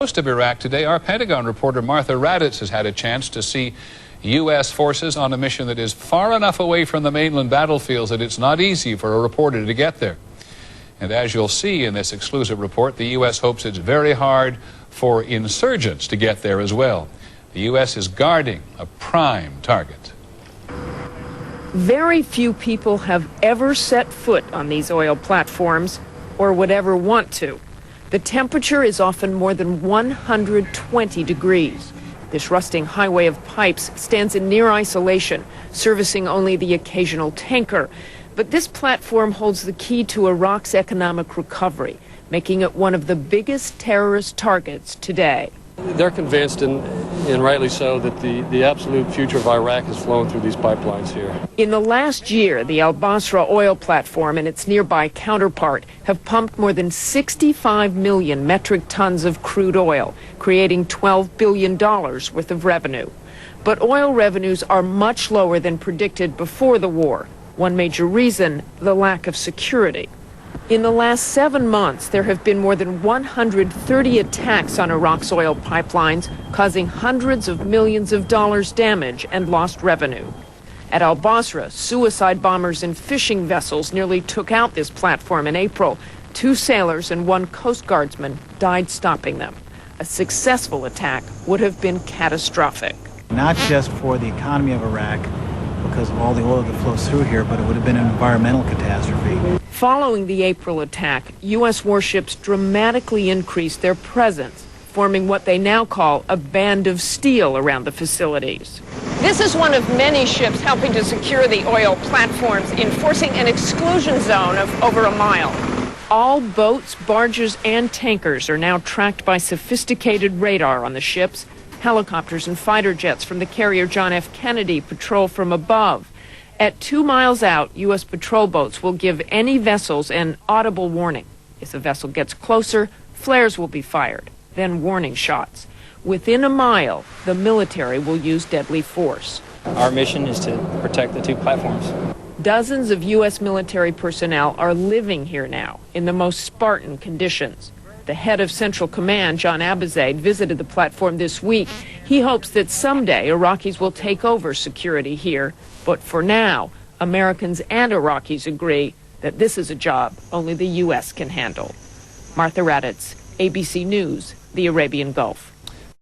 Most of Iraq today, our Pentagon reporter Martha Raddatz has had a chance to see U.S. forces on a mission that is far enough away from the mainland battlefields that it's not easy for a reporter to get there. And as you'll see in this exclusive report, the U.S. hopes it's very hard for insurgents to get there as well. The U.S. is guarding a prime target. Very few people have ever set foot on these oil platforms, or would ever want to. The temperature is often more than 120 degrees. This rusting highway of pipes stands in near isolation, servicing only the occasional tanker. But this platform holds the key to Iraq's economic recovery, making it one of the biggest terrorist targets today. They're convinced, and rightly so, that the absolute future of Iraq is flowing through these pipelines here. In the last year, the Al Basra oil platform and its nearby counterpart have pumped more than 65 million metric tons of crude oil, creating $12 billion worth of revenue. But oil revenues are much lower than predicted before the war. One major reason, the lack of security. In the last 7 months, there have been more than 130 attacks on Iraq's oil pipelines, causing hundreds of millions of dollars damage and lost revenue. At Al Basra, suicide bombers in fishing vessels nearly took out this platform in April. 2 sailors and 1 Coast Guardsman died stopping them. A successful attack would have been catastrophic. Not just for the economy of Iraq, because of all the oil that flows through here, but it would have been an environmental catastrophe. Following the April attack, U.S. warships dramatically increased their presence, forming what they now call a band of steel around the facilities. This is one of many ships helping to secure the oil platforms, enforcing an exclusion zone of over a mile. All boats, barges, and tankers are now tracked by sophisticated radar on the ships. Helicopters and fighter jets from the carrier John F. Kennedy patrol from above. At 2 miles out, U.S. patrol boats will give any vessels an audible warning. If the vessel gets closer, flares will be fired, then warning shots. Within a mile, the military will use deadly force. Our mission is to protect the 2 platforms. Dozens of U.S. military personnel are living here now in the most Spartan conditions. The head of Central Command, John Abizaid, visited the platform this week. He hopes that someday Iraqis will take over security here. But for now, Americans and Iraqis agree that this is a job only the U.S. can handle. Martha Raddatz, ABC News, the Arabian Gulf.